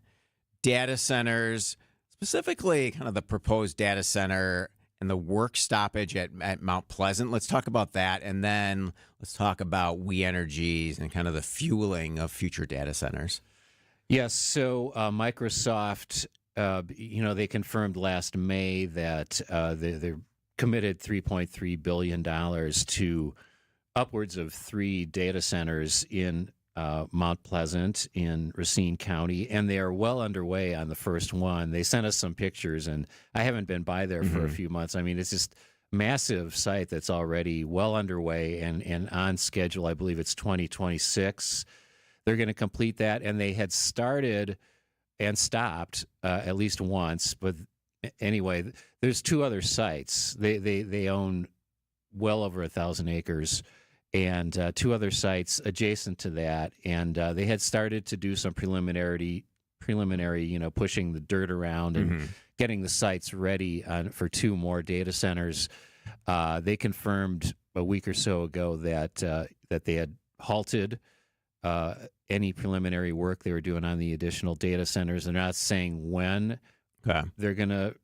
data centers, specifically kind of the proposed data center and the work stoppage at Mount Pleasant? Let's talk about that, and then let's talk about We Energies and kind of the fueling of future data centers. Yes, so Microsoft, they confirmed last May that they're committed $3.3 billion to upwards of 3 data centers in Mount Pleasant in Racine County, and they are well underway on the first one. They sent us some pictures, and I haven't been by there for a few months. I mean, it's just massive site that's already well underway and on schedule. I believe it's 2026. they're going to complete that, and they had started and stopped at least once. But anyway, there's 2 other sites. They own well over 1,000 acres, and 2 other sites adjacent to that, and they had started to do some preliminary, pushing the dirt around and getting the sites ready for 2 more data centers. They confirmed a week or so ago that they had halted any preliminary work they were doing on the additional data centers. They're not saying when they're going to,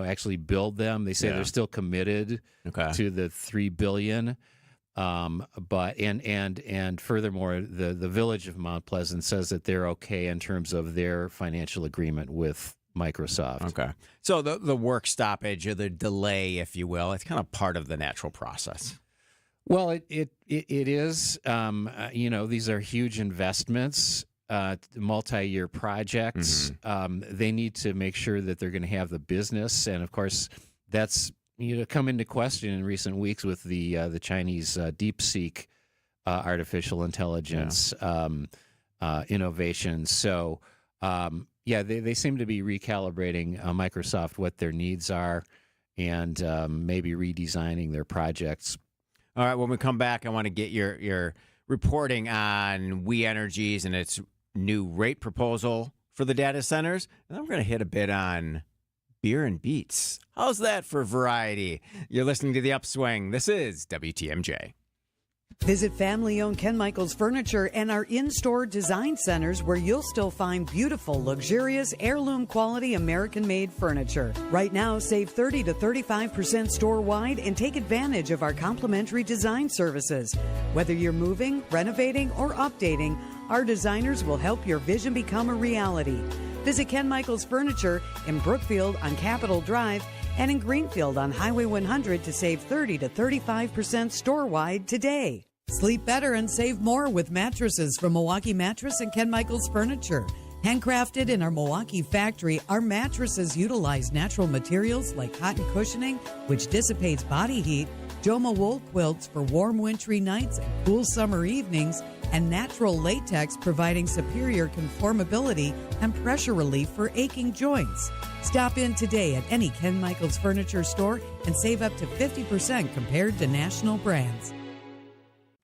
actually build them. They say they're still committed to the $3 billion. But furthermore, the village of Mount Pleasant says that they're okay in terms of their financial agreement with Microsoft. Okay. So the work stoppage or the delay, if you will, it's kind of part of the natural process. Well, it is. These are huge investments, multi-year projects. They need to make sure that they're going to have the business, and of course, that's come into question in recent weeks with the Chinese DeepSeek artificial intelligence innovations. So, they seem to be recalibrating Microsoft what their needs are, and maybe redesigning their projects. All right, when we come back, I want to get your reporting on We Energies and its new rate proposal for the data centers. And then we're going to hit a bit on beer and beets. How's that for variety? You're listening to The Upswing. This is WTMJ. Visit family-owned Ken Michaels Furniture and our in-store design centers where you'll still find beautiful, luxurious, heirloom-quality American-made furniture. Right now, save 30 to 35% store-wide and take advantage of our complimentary design services. Whether you're moving, renovating, or updating, our designers will help your vision become a reality. Visit Ken Michaels Furniture in Brookfield on Capitol Drive and in Greenfield on Highway 100 to save 30 to 35% store-wide today. Sleep better and save more with mattresses from Milwaukee Mattress and Ken Michaels Furniture. Handcrafted in our Milwaukee factory, our mattresses utilize natural materials like cotton cushioning, which dissipates body heat, Joma wool quilts for warm wintry nights and cool summer evenings, and natural latex providing superior conformability and pressure relief for aching joints. Stop in today at any Ken Michaels Furniture store and save up to 50% compared to national brands.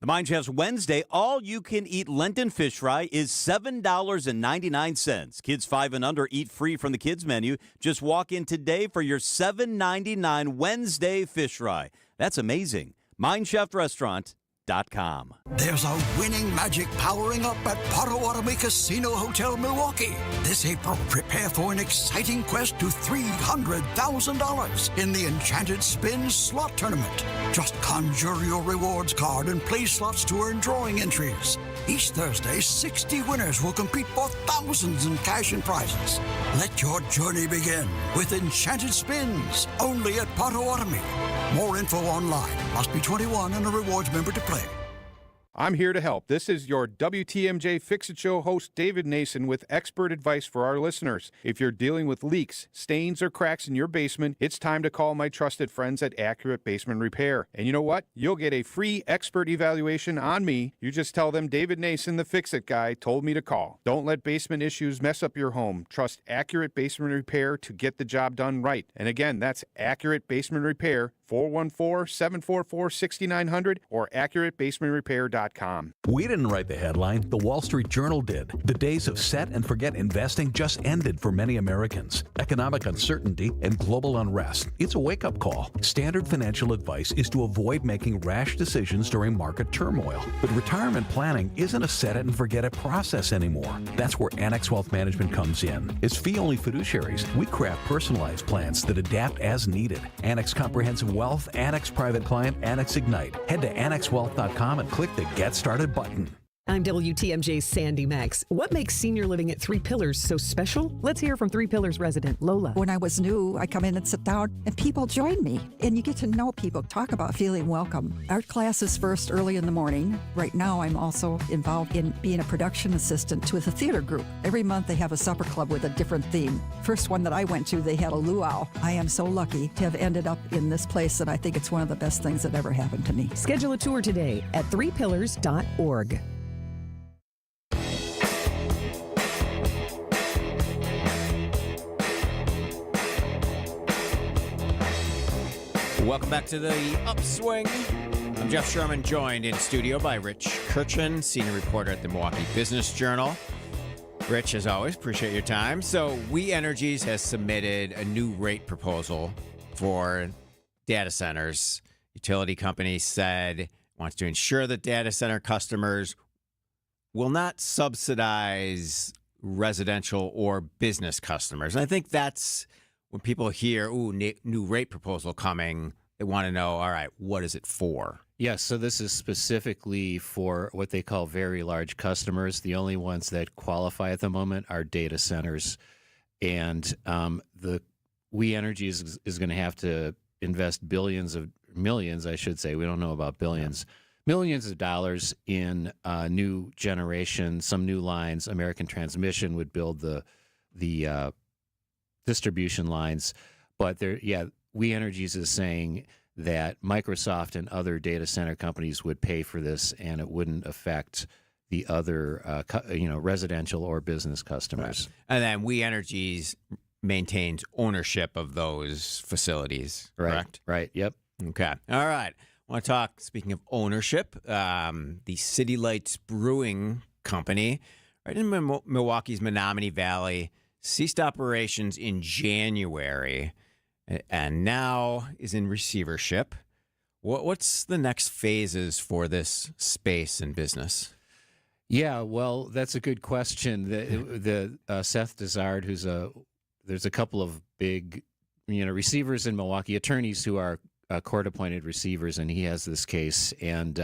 The Mind Chef's Wednesday all-you-can-eat Lenten fish fry is $7.99. Kids 5 and under eat free from the kids menu. Just walk in today for your $7.99 Wednesday fish fry. That's amazing. MindChefRestaurant.com. There's a winning magic powering up at Potawatomi Casino Hotel, Milwaukee. This April, prepare for an exciting quest to $300,000 in the Enchanted Spin Slot Tournament. Just conjure your rewards card and play slots to earn drawing entries. Each Thursday, 60 winners will compete for thousands in cash and prizes. Let your journey begin with Enchanted Spins, only at Potawatomi. More info online. Must be 21 and a rewards member to play. I'm here to help. This is your WTMJ Fix-It Show host, David Nason, with expert advice for our listeners. If you're dealing with leaks, stains, or cracks in your basement, it's time to call my trusted friends at Accurate Basement Repair. And you know what? You'll get a free expert evaluation on me. You just tell them David Nason, the Fix-It guy, told me to call. Don't let basement issues mess up your home. Trust Accurate Basement Repair to get the job done right. And again, that's Accurate Basement Repair, 414-744-6900 or AccurateBasementRepair.com. We didn't write the headline. The Wall Street Journal did. The days of set and forget investing just ended for many Americans. Economic uncertainty and global unrest. It's a wake-up call. Standard financial advice is to avoid making rash decisions during market turmoil. But retirement planning isn't a set it and forget it process anymore. That's where Annex Wealth Management comes in. As fee-only fiduciaries, we craft personalized plans that adapt as needed. Annex Comprehensive Wealth, Annex Private Client, Annex Ignite. Head to AnnexWealth.com and click the Get Started button. I'm WTMJ's Sandy Max. What makes senior living at Three Pillars so special? Let's hear from Three Pillars resident Lola. When I was new, I come in and sit down, and people join me. And you get to know people, talk about feeling welcome. Art classes first early in the morning. Right now, I'm also involved in being a production assistant with a theater group. Every month, they have a supper club with a different theme. First one that I went to, they had a luau. I am so lucky to have ended up in this place, and I think it's one of the best things that ever happened to me. Schedule a tour today at threepillars.org. Welcome back to the Upswing. I'm Jeff Sherman, joined in studio by Rich Kirchen, senior reporter at the Milwaukee Business Journal. Rich, as always, appreciate your time. So, We Energies has submitted a new rate proposal for data centers. Utility company said it wants to ensure that data center customers will not subsidize residential or business customers. And I think that's when people hear, new rate proposal coming, they want to know, all right, what is it for? Yes, so this is specifically for what they call very large customers. The only ones that qualify at the moment are data centers. And the We Energy is going to have to invest millions, I should say. We don't know about billions. Millions of dollars in new generation, some new lines. American Transmission would build the distribution lines. But We Energies is saying that Microsoft and other data center companies would pay for this, and it wouldn't affect the other, residential or business customers. Right. And then We Energies maintains ownership of those facilities, correct? Right. Yep. Okay. All right. I want to talk, speaking of ownership, the City Lights Brewing Company, right in Milwaukee's Menominee Valley, ceased operations in January and now is in receivership. What's the next phases for this space and business? Yeah, well, that's a good question. The Seth Dizard, there's a couple of big, receivers in Milwaukee, attorneys who are court-appointed receivers, and he has this case. And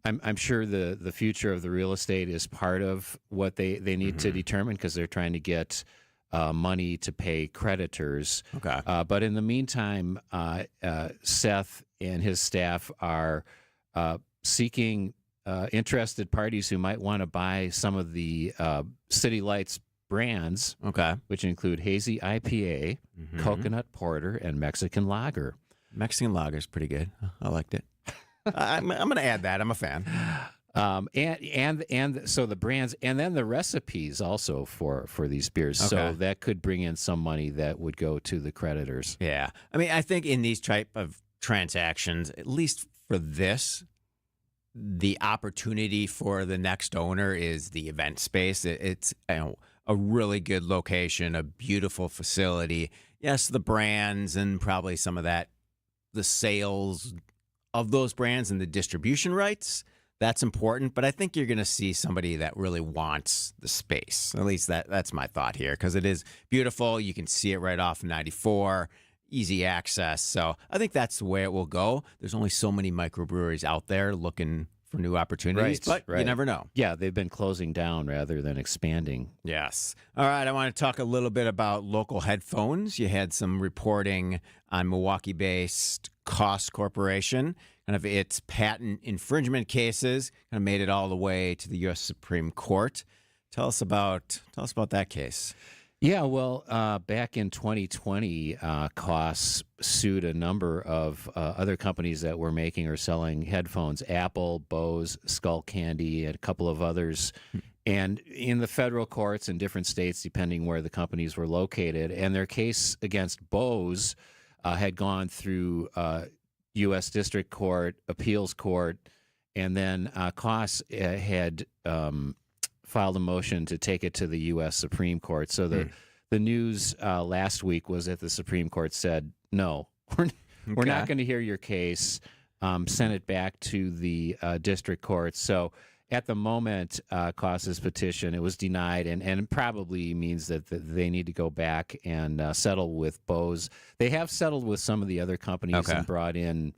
I'm sure the future of the real estate is part of what they need to determine, because they're trying to get money to pay creditors. Okay. But in the meantime, Seth and his staff are seeking interested parties who might want to buy some of the City Lights brands, which include Hazy IPA, Coconut Porter, and Mexican Lager. Mexican Lager is pretty good. I liked it. I'm going to add that. I'm a fan. And so the brands, and then the recipes also for these beers. Okay. So that could bring in some money that would go to the creditors. Yeah. I mean, I think in these type of transactions, at least for this, the opportunity for the next owner is the event space. It's a really good location, a beautiful facility. Yes, the brands and probably some of that, the sales of those brands and the distribution rights, that's important. But I think you're going to see somebody that really wants the space. At least that's my thought here, because it is beautiful. You can see it right off 94, easy access. So I think that's the way it will go. There's only so many microbreweries out there looking for new opportunities, but you never know. Yeah, they've been closing down rather than expanding. Yes. All right, I want to talk a little bit about local headphones. You had some reporting on Milwaukee-based Koss Corporation, kind of its patent infringement cases, kind of made it all the way to the U.S. Supreme Court. Tell us about that case. Yeah, well, back in 2020, Koss sued a number of other companies that were making or selling headphones, Apple, Bose, Skullcandy, and a couple of others. And in the federal courts in different states, depending where the companies were located, and their case against Bose had gone through U.S. District Court, Appeals Court, and then Koss had filed a motion to take it to the U.S. Supreme Court. So the news last week was that the Supreme Court said, no, we're not going to hear your case, send it back to the district court. So at the moment, Koss's petition, it was denied, and probably means that they need to go back and settle with Bose. They have settled with some of the other companies and brought in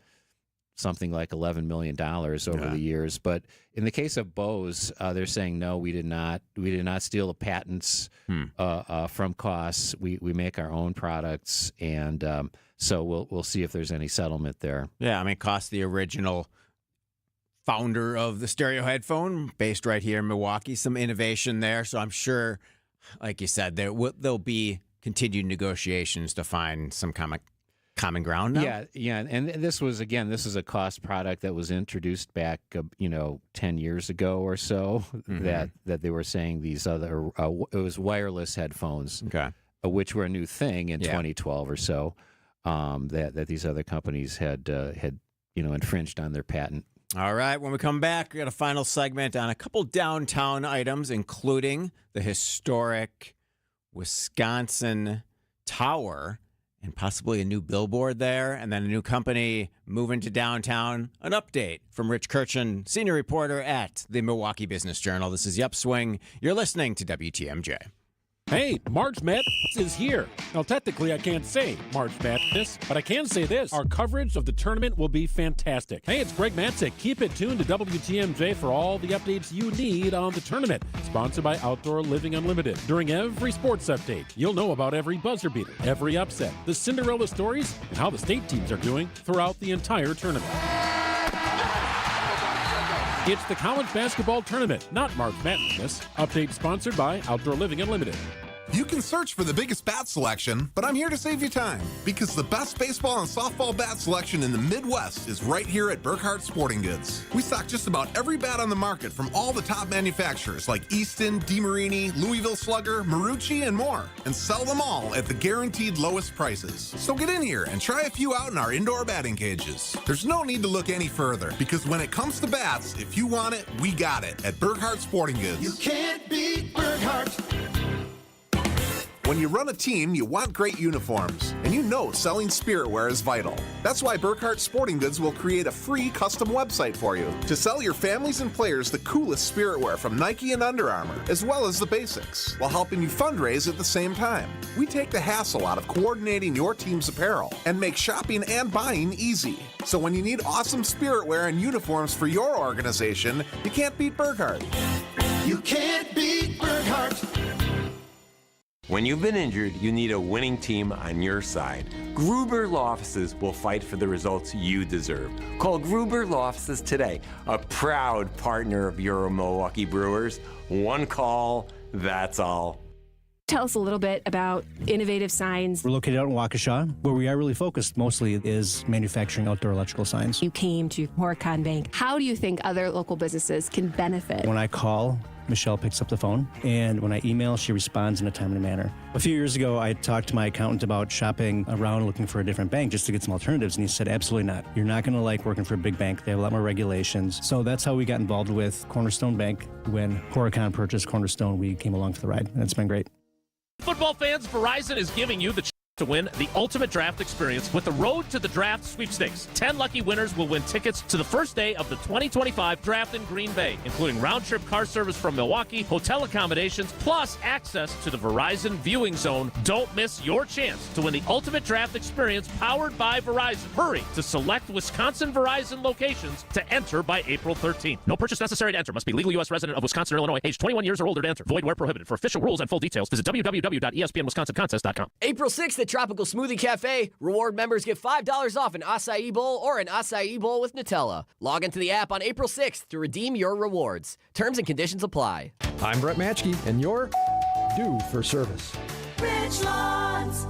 something like $11 million over the years. But in the case of Bose, they're saying, no, we did not steal the patents from Koss. We make our own products, and so we'll see if there's any settlement there. Yeah, I mean, Koss, the original founder of the stereo headphone, based right here in Milwaukee, some innovation there. So I'm sure, like you said, there'll be continued negotiations to find some common ground now? Yeah, and this is a Koss product that was introduced back, 10 years ago or so. That they were saying these other it was wireless headphones, which were a new thing in 2012 or so. that these other companies had infringed on their patent. All right, when we come back, we got a final segment on a couple downtown items, including the historic Wisconsin Tower and possibly a new billboard there, and then a new company moving to downtown. An update from Rich Kirchen, senior reporter at the Milwaukee Business Journal. This is the Upswing. You're listening to WTMJ. Hey, March Madness is here. Now, technically, I can't say March Madness, but I can say this. Our coverage of the tournament will be fantastic. Hey, it's Greg Matzik. Keep it tuned to WTMJ for all the updates you need on the tournament. Sponsored by Outdoor Living Unlimited. During every sports update, you'll know about every buzzer beater, every upset, the Cinderella stories, and how the state teams are doing throughout the entire tournament. It's the college basketball tournament, not March Madness. Update sponsored by Outdoor Living Unlimited. You can search for the biggest bat selection, but I'm here to save you time because the best baseball and softball bat selection in the Midwest is right here at Burkhardt Sporting Goods. We stock just about every bat on the market from all the top manufacturers like Easton, DeMarini, Louisville Slugger, Marucci, and more, and sell them all at the guaranteed lowest prices. So get in here and try a few out in our indoor batting cages. There's no need to look any further because when it comes to bats, if you want it, we got it at Burkhardt Sporting Goods. You can't beat Burkhardt. When you run a team, you want great uniforms, and you know selling spiritwear is vital. That's why Burkhardt Sporting Goods will create a free custom website for you to sell your families and players the coolest spiritwear from Nike and Under Armour, as well as the basics, while helping you fundraise at the same time. We take the hassle out of coordinating your team's apparel and make shopping and buying easy. So when you need awesome spiritwear and uniforms for your organization, you can't beat Burkhardt. You can't beat Burkhardt. When you've been injured, you need a winning team on your side. Gruber Law Offices will fight for the results you deserve. Call Gruber Law Offices today, a proud partner of your Milwaukee Brewers. One call, that's all. Tell us a little bit about Innovative Signs. We're located out in Waukesha. Where we are really focused mostly is manufacturing outdoor electrical signs. You came to Horicon Bank. How do you think other local businesses can benefit? When I call, Michelle picks up the phone, and when I email, she responds in a timely manner. A few years ago, I talked to my accountant about shopping around looking for a different bank just to get some alternatives, and he said, absolutely not. You're not going to like working for a big bank. They have a lot more regulations. So that's how we got involved with Cornerstone Bank. When Horicon purchased Cornerstone, we came along for the ride, and it's been great. Football fans, Verizon is giving you the chance to win the ultimate draft experience with the Road to the Draft sweepstakes. 10 lucky winners will win tickets to the first day of the 2025 draft in Green Bay, including round-trip car service from Milwaukee, hotel accommodations, plus access to the Verizon viewing zone. Don't miss your chance to win the ultimate draft experience powered by Verizon. Hurry to select Wisconsin Verizon locations to enter by April 13th. No purchase necessary to enter. Must be legal U.S. resident of Wisconsin or Illinois, age 21 years or older to enter. Void where prohibited. For official rules and full details, visit www.espnwisconsincontest.com. April 6th at Tropical Smoothie Cafe, reward members get $5 off an acai bowl or an acai bowl with Nutella. Log into the app on April 6th to redeem your rewards. Terms and conditions apply. I'm Brett Matchke, and you're due for service. Richlands.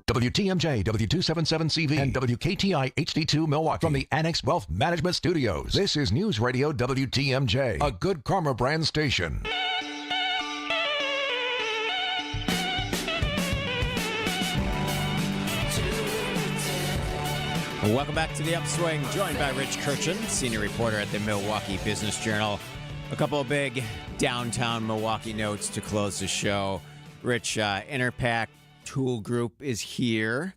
WTMJ, W277CV, and WKTI HD2 Milwaukee from the Annex Wealth Management Studios. This is News Radio WTMJ, a Good Karma brand station. Welcome back to the Upswing, joined by Rich Kirchen, senior reporter at the Milwaukee Business Journal. A couple of big downtown Milwaukee notes to close the show. Rich, Interpack Tool Group is here.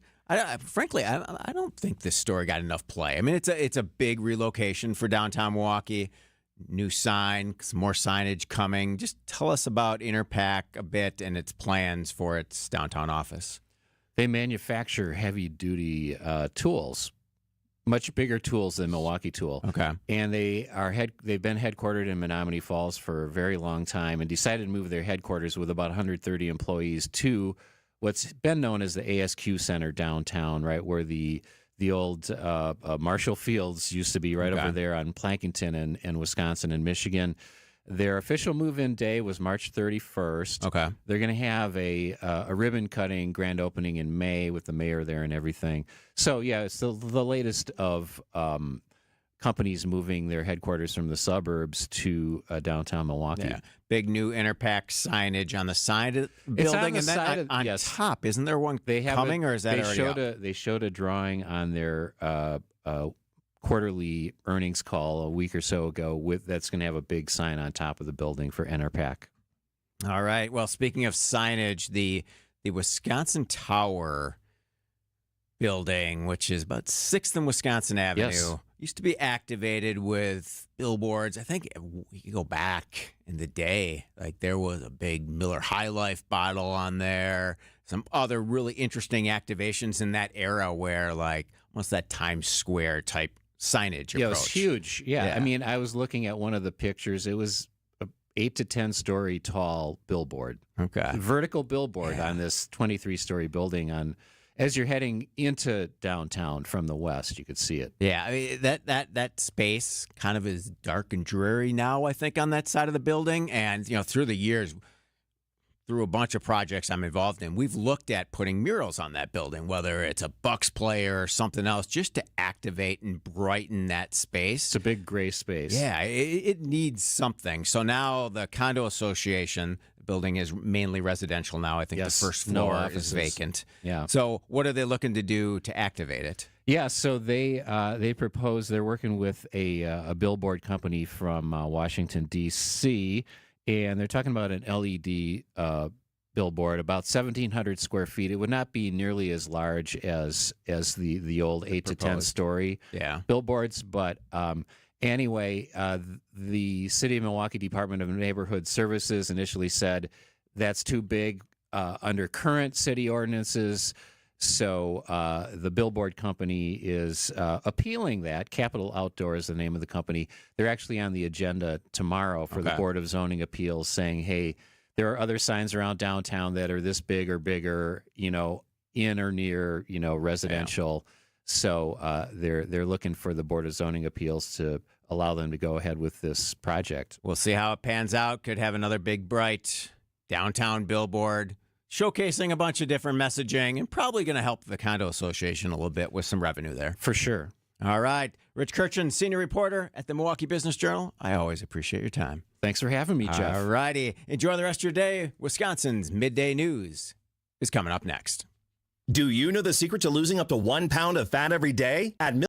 Frankly, I don't think this story got enough play. I mean, it's a big relocation for downtown Milwaukee. New sign, some more signage coming. Just tell us about Interpack a bit and its plans for its downtown office. They manufacture heavy-duty tools, much bigger tools than Milwaukee Tool. Okay. And they've been headquartered in Menominee Falls for a very long time and decided to move their headquarters with about 130 employees to what's been known as the ASQ Center downtown, right, where the old Marshall Fields used to be, right over there on Plankington and Wisconsin and Michigan. Their official move-in day was March 31st. Okay. They're going to have a ribbon-cutting grand opening in May with the mayor there and everything. So, yeah, it's the latest of companies moving their headquarters from the suburbs to downtown Milwaukee. Yeah. Big new Interpack signtage on the side of the building, It's and then on top. Isn't there one coming, or is that already up? They showed a drawing on their quarterly earnings call a week or so ago that's going to have a big sign on top of the building for Interpack. All right. Well, speaking of signage, the Wisconsin Tower building, which is about 6th and Wisconsin Avenue, used to be activated with billboards. I think we could go back in the day. Like there was a big Miller High Life bottle on there. Some other really interesting activations in that era where like almost that Times Square type signage approach. Yeah, it was huge. Yeah. I mean, I was looking at one of the pictures. It was a 8 to 10 story tall billboard. Okay. Vertical billboard on this 23-story building as you're heading into downtown from the west, you could see it. Yeah, I mean, that space kind of is dark and dreary now, I think, on that side of the building. And, through the years, through a bunch of projects I'm involved in, we've looked at putting murals on that building, whether it's a Bucks player or something else, just to activate and brighten that space. It's a big gray space. Yeah, it needs something. So now the condo association, the building is mainly residential now. I think the first floor is vacant. Yeah. So what are they looking to do to activate it? Yeah, so they propose, they're working with a billboard company from Washington, D.C., and they're talking about an LED billboard, about 1,700 square feet. It would not be nearly as large as the old 8 to 10 story billboards, but anyway, the City of Milwaukee Department of Neighborhood Services initially said that's too big under current city ordinances. So the billboard company is appealing that. Capital Outdoor is the name of the company. They're actually on the agenda tomorrow for the Board of Zoning Appeals, saying, hey, there are other signs around downtown that are this big or bigger, in or near, residential. Yeah. So they're looking for the Board of Zoning Appeals to allow them to go ahead with this project. We'll see how it pans out. Could have another big, bright downtown billboard showcasing a bunch of different messaging and probably going to help the condo association a little bit with some revenue there. For sure. All right. Rich Kirchen, senior reporter at the Milwaukee Business Journal. I always appreciate your time. Thanks for having me, Jeff. All righty. Enjoy the rest of your day. Wisconsin's Midday News is coming up next. Do you know the secret to losing up to 1 pound of fat every day? At